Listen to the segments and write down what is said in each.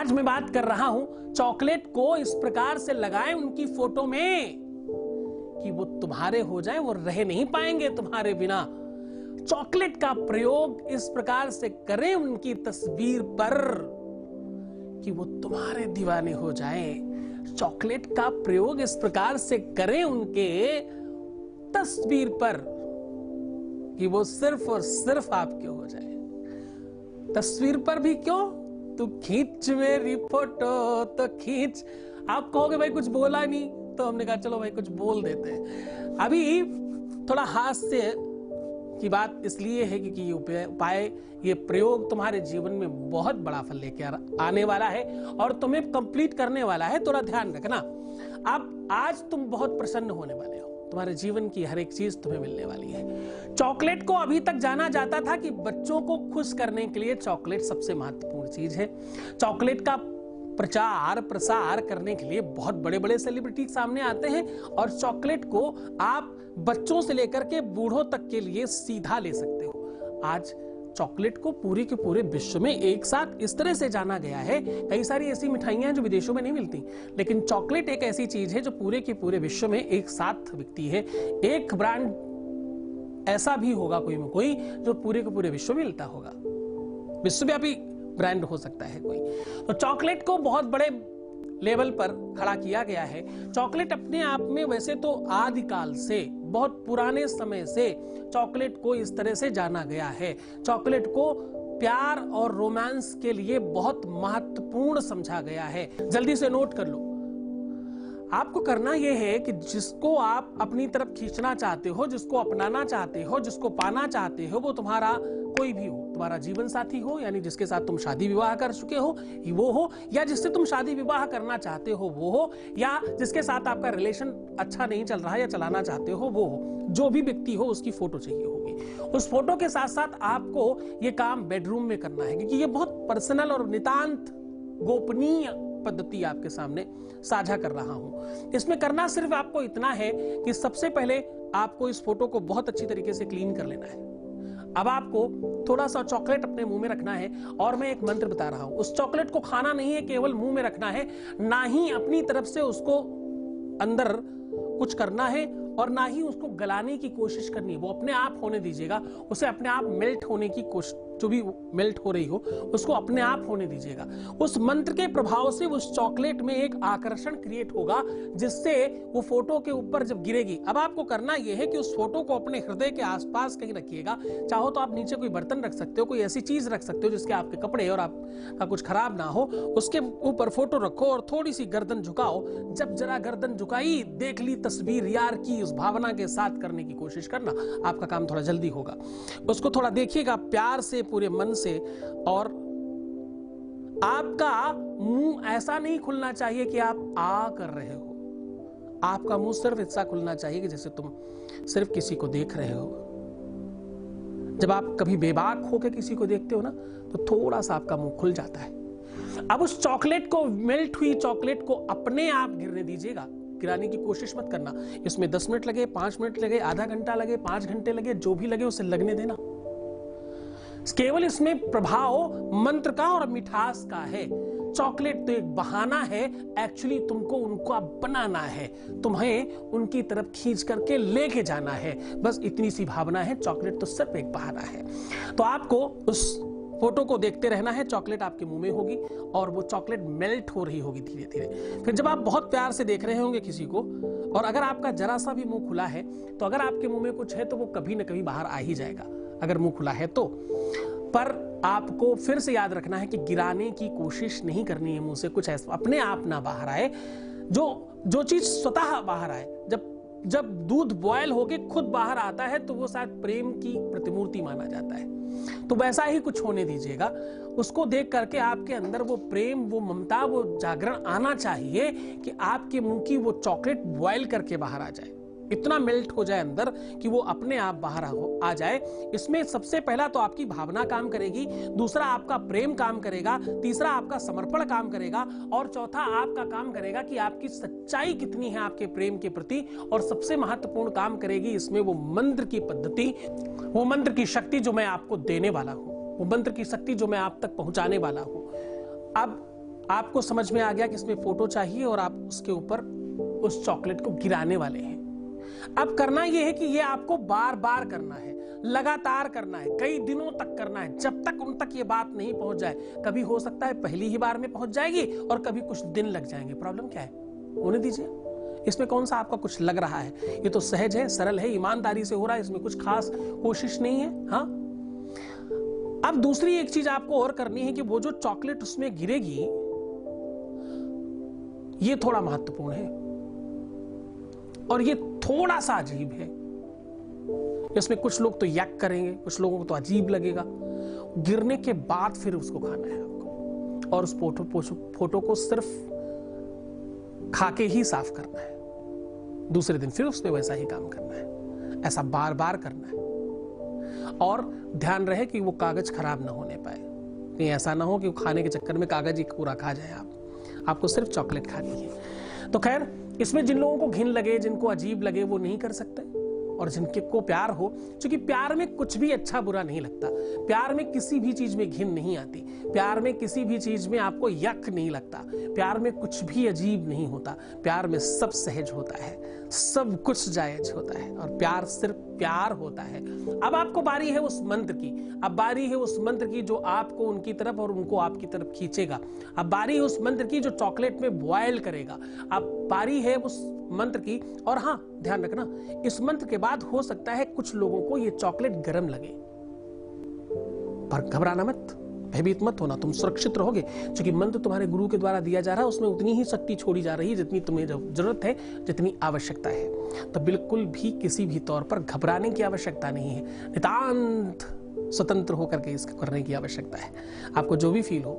आज मैं बात कर रहा हूं चॉकलेट को इस प्रकार से लगाएं उनकी फोटो में कि वो तुम्हारे हो जाएं, वो रह नहीं पाएंगे तुम्हारे बिना। चॉकलेट का प्रयोग इस प्रकार से करें उनकी तस्वीर पर कि वो तुम्हारे दीवाने हो जाएं। चॉकलेट का प्रयोग इस प्रकार से करें उनके तस्वीर पर कि वो सिर्फ और सिर्फ आपके हो जाए। तस्वीर पर भी क्यों, तू खींच मेरी फोटो तो खींच। आप कहोगे भाई कुछ बोला नहीं, तो हमने कहा चलो भाई कुछ बोल देते हैं। अभी थोड़ा हास्य की बात इसलिए है क्योंकि ये उपाय, ये प्रयोग तुम्हारे जीवन में बहुत बड़ा फल लेकर आने वाला है और तुम्हें कंप्लीट करने वाला है। थोड़ा ध्यान रखना। अब आज तुम बहुत प्रसन्न होने वाले हो, तुम्हारे जीवन की हर एक चीज तुम्हें मिलने वाली है। चॉकलेट को अभी तक जाना जाता था कि बच्चों को खुश करने के लिए चॉकलेट सबसे महत्वपूर्ण चीज है। चॉकलेट का प्रचार प्रसार करने के लिए बहुत बड़े बड़े सेलिब्रिटी सामने आते हैं और चॉकलेट को आप बच्चों से लेकर के बूढ़ों तक के लिए सीधा ले सकते हो। आज चॉकलेट को पूरे के पूरे विश्व में एक साथ इस तरह से जाना गया है। कई सारी ऐसी मिठाइयां हैं जो विदेशों में नहीं मिलती, लेकिन चॉकलेट एक ऐसी चीज है जो पूरे के पूरे विश्व में एक साथ बिकती है। एक ब्रांड ऐसा भी होगा कोई में कोई जो पूरे के पूरे विश्व में मिलता होगा, विश्वव्यापी ब्रांड हो सकता है कोई। तो चॉकलेट को बहुत बड़े लेवल पर खड़ा किया गया है। चॉकलेट अपने आप में वैसे तो आदिकाल से, बहुत पुराने समय से चॉकलेट को इस तरह से जाना गया है। चॉकलेट को प्यार और रोमांस के लिए बहुत महत्वपूर्ण समझा गया है। जल्दी से नोट कर लो। आपको करना यह है कि जिसको आप अपनी तरफ खींचना चाहते हो, जिसको अपनाना चाहते हो, जिसको पाना चाहते हो, वो तुम्हारा कोई भी हो, तुम्हारा जीवन साथी हो, यानी जिसके साथ तुम शादी विवाह कर चुके हो वो हो, या जिससे तुम शादी विवाह करना चाहते हो वो हो, या जिसके साथ आपका रिलेशन अच्छा नहीं चल रहा है या चलाना चाहते हो वो हो। जो भी व्यक्ति हो उसकी फोटो चाहिए होगी। उस फोटो के साथ साथ आपको ये काम बेडरूम में करना है, क्योंकि ये बहुत पर्सनल और नितांत गोपनीय पद्धति आपके सामने साझा कर रहा हूं। इसमें करना सिर्फ आपको इतना है कि सबसे पहले आपको इस फोटो को बहुत अच्छी तरीके से क्लीन कर लेना है। अब आपको थोड़ा सा चॉकलेट अपने मुंह में रखना है और मैं एक मंत्र बता रहा हूं। उस चॉकलेट को खाना नहीं है, केवल मुंह में रखना है, ना ही अपनी तरफ से उसको अंदर कुछ करना है और ना ही उसको गलाने की कोशिश करनी है। वो अपने आप होने दीजिएगा, उसे अपने आप मेल्ट होने की कोशिश, जो भी मेल्ट हो रही हो उसको अपने आप होने दीजिएगा। उस मंत्र के प्रभाव से उस चॉकलेट में एक आकर्षण क्रिएट होगा जिससे वो फोटो के ऊपर जब गिरेगी। अब आपको करना यह है कि उस फोटो को अपने हृदय के आसपास कहीं रखिएगा। चाहो तो आप नीचे कोई बर्तन रख सकते हो, कोई ऐसी चीज रख सकते हो जिसके आपके कपड़े और आपका कुछ खराब ना हो। उसके ऊपर फोटो रखो और थोड़ी सी गर्दन झुकाओ। जब जरा गर्दन झुकाई, देख ली तस्वीर यार की, उस भावना के साथ करने की कोशिश करना, आपका काम थोड़ा जल्दी होगा। उसको थोड़ा देखिएगा प्यार से, पूरे मन से, और आपका मुंह ऐसा नहीं खुलना चाहिए कि आप आ कर रहे हो। आपका मुंह सिर्फ ऐसा खुलना चाहिए कि जैसे तुम सिर्फ किसी को देख रहे हो। जब आप कभी बेबाक होकर किसी को देखते हो ना, तो थोड़ा सा आपका मुंह खुल जाता है। अब उस चॉकलेट को, मेल्ट हुई चॉकलेट को अपने आप गिरने दीजिएगा। गिराने की कोशिश मत करना। इसमें 10 मिनट लगे, 5 मिनट लगे, आधा घंटा लगे, 5 घंटे लगे, जो भी लगे उसे लगने देना। केवल इसमें प्रभाव मंत्र का और मिठास का है। चॉकलेट तो एक बहाना है, एक्चुअली तुमको उनको बनाना है, तुम्हें उनकी तरफ खींच करके लेके जाना है। बस इतनी सी भावना है। चॉकलेट तो सिर्फ एक बहाना है। तो आपको उस फोटो को देखते रहना है। चॉकलेट आपके मुंह में होगी और वो चॉकलेट मेल्ट हो रही होगी धीरे धीरे। फिर जब आप बहुत प्यार से देख रहे होंगे किसी को, और अगर आपका जरा सा भी मुंह खुला है, तो अगर आपके मुंह में कुछ है तो वो कभी ना कभी बाहर आ ही जाएगा, अगर मुंह खुला है तो। पर आपको फिर से याद रखना है कि गिराने की कोशिश नहीं करनी है मुंह से। कुछ ऐसा अपने आप ना बाहर आए, जो चीज स्वतः बाहर आए। जब दूध बॉयल होके खुद बाहर आता है तो वो शायद प्रेम की प्रतिमूर्ति माना जाता है। तो वैसा ही कुछ होने दीजिएगा। उसको देख करके आपके अंदर वो प्रेम, वो ममता, वो जागरण आना चाहिए कि आपके मुंह की वो चॉकलेट बॉयल करके बाहर आ जाए। इतना मेल्ट हो जाए अंदर कि वो अपने आप बाहर आ जाए। इसमें सबसे पहला तो आपकी भावना काम करेगी, दूसरा आपका प्रेम काम करेगा, तीसरा आपका समर्पण काम करेगा, और चौथा आपका काम करेगा कि आपकी सच्चाई कितनी है आपके प्रेम के प्रति। और सबसे महत्वपूर्ण काम करेगी इसमें वो मंत्र की पद्धति, वो मंत्र की शक्ति जो मैं आपको देने वाला हूं, वो मंत्र की शक्ति जो मैं आप तक पहुंचाने वाला हूं। अब आपको समझ में आ गया कि इसमें फोटो चाहिए और आप उसके ऊपर उस चॉकलेट को गिराने वाले हैं। अब करना यह है कि यह आपको बार बार करना है, लगातार करना है, कई दिनों तक करना है, जब तक उन तक ये बात नहीं पहुंच जाए। कभी हो सकता है पहली ही बार में पहुंच जाएगी और कभी कुछ दिन लग जाएंगे। प्रॉब्लम क्या है, होने दीजिए। इसमें कौन सा आपका कुछ लग रहा है, ये तो सहज है, सरल है, ईमानदारी से हो रहा है, इसमें कुछ खास कोशिश नहीं है। हाँ, अब दूसरी एक चीज आपको और करनी है कि वो जो चॉकलेट उसमें गिरेगी, ये थोड़ा महत्वपूर्ण है और ये थोड़ा सा अजीब है। इसमें कुछ लोग तो यक करेंगे, कुछ लोगों को तो अजीब लगेगा। गिरने के बाद फिर उसको खाना है आपको, और उस फोटो को सिर्फ खा के ही साफ करना है। दूसरे दिन फिर उसमें वैसा ही काम करना है, ऐसा बार बार करना है। और ध्यान रहे कि वो कागज खराब ना होने पाए, कहीं ऐसा ना हो कि वो खाने के चक्कर में कागज ही पूरा खा जाए। आपको सिर्फ चॉकलेट खानी है। तो खैर, इसमें जिन लोगों को घिन लगे, जिनको अजीब लगे, वो नहीं कर सकते, और जिनके को प्यार हो, क्योंकि प्यार में कुछ भी अच्छा बुरा नहीं लगता, प्यार में किसी भी चीज में घिन नहीं आती, प्यार में किसी भी चीज में आपको यक नहीं लगता, प्यार में कुछ भी अजीब नहीं होता, प्यार में सब सहज होता है, सब कुछ जायज होता है, और प्यार सिर्फ प्यार होता है। अब आपको बारी है उस मंत्र की, अब बारी है उस मंत्र की जो आपको उनकी तरफ और उनको आपकी तरफ खींचेगा। अब बारी है उस मंत्र की जो चॉकलेट में बॉयल करेगा। अब बारी है उस मंत्र की, और हाँ, ध्यान रखना, इस मंत्र के बाद हो सकता है कुछ लोगों को ये चॉकलेट गर्म लगे, पर घबराना मत, भयभीत मत होना, तुम सुरक्षित रहोगे, क्योंकि मंत्र तुम्हारे गुरु के द्वारा दिया जा रहा है, उसमें उतनी ही शक्ति छोड़ी जा रही है जितनी तुम्हें जरूरत है, जितनी आवश्यकता है। तो बिल्कुल भी किसी भी तौर पर घबराने की आवश्यकता नहीं है, नितांत स्वतंत्र होकर के इसको करने की आवश्यकता है। आपको जो भी फील हो,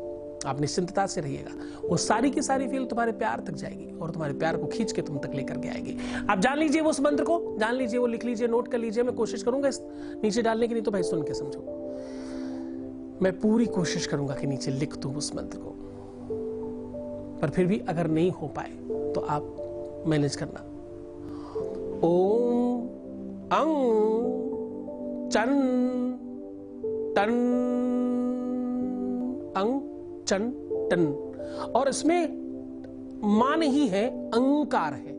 आप निश्चिंतता से रहिएगा, वो सारी की सारी फील तुम्हारे प्यार तक जाएगी और तुम्हारे प्यार को खींच के तुम तक लेकर के आएगी। आप जान लीजिए वो उस मंत्र को, जान लीजिए वो, लिख लीजिए, नोट कर लीजिए। मैं कोशिश करूंगा इस नीचे डालने की, नहीं तो भाई सुन के समझो, मैं पूरी कोशिश करूंगा कि नीचे लिख दूं उस मंत्र को, पर फिर भी अगर नहीं हो पाए तो आप मैनेज करना। ओम अंग चन टन अंग चन टन, और इसमें मान ही है, अंकार है।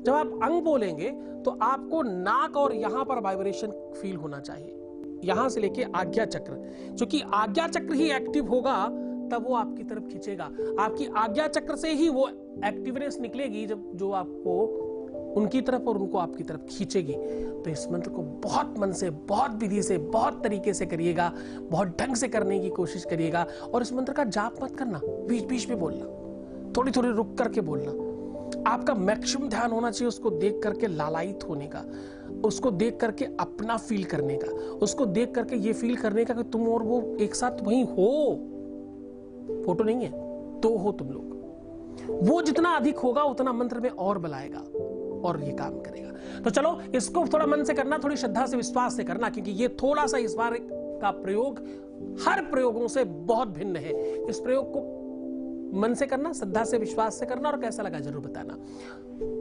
जब आप अंग बोलेंगे तो आपको नाक और यहां पर वाइब्रेशन फील होना चाहिए, यहां से लेके आज्ञा चक्र, क्योंकि आज्ञा चक्र ही एक्टिव होगा तब वो आपकी तरफ खींचेगा। आपकी आज्ञा चक्र से ही वो एक्टिवनेस निकलेगी जब जो आपको उनकी तरफ और उनको आपकी तरफ खींचेगी। तो इस मंत्र को बहुत मन से, बहुत विधि से, बहुत तरीके से करिएगा, बहुत ढंग से करने की कोशिश करिएगा। और इस मंत्र का जाप मत करना, बीच बीच में बोलना, थोड़ी थोड़ी रुक करके बोलना। आपका मैक्सिमम ध्यान होना चाहिए उसको देख करके लालायित होने का, उसको देख करके अपना फील करने का, उसको देख करके ये फील करने का कि तुम और वो एक साथ वहीं हो, फोटो नहीं है तो हो तुम लोग। वो जितना अधिक होगा उतना मंत्र में और बलाएगा और ये काम करेगा। तो चलो, इसको थोड़ा मन से करना, थोड़ी श्रद्धा से, विश्वास से करना, क्योंकि ये थोड़ा सा इस बार का प्रयोग हर प्रयोगों से बहुत भिन्न है। इस प्रयोग को मन से करना, श्रद्धा से, विश्वास से करना, और कैसा लगा जरूर बताना।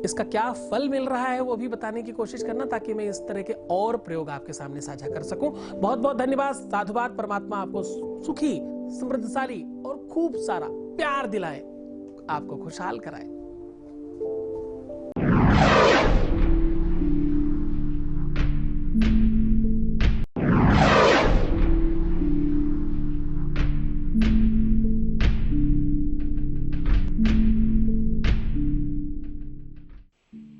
इसका क्या फल मिल रहा है वो भी बताने की कोशिश करना, ताकि मैं इस तरह के और प्रयोग आपके सामने साझा कर सकूं। बहुत बहुत धन्यवाद, साधुवाद। परमात्मा आपको सुखी, समृद्धशाली और खूब सारा प्यार दिलाए, आपको खुशहाल कराए।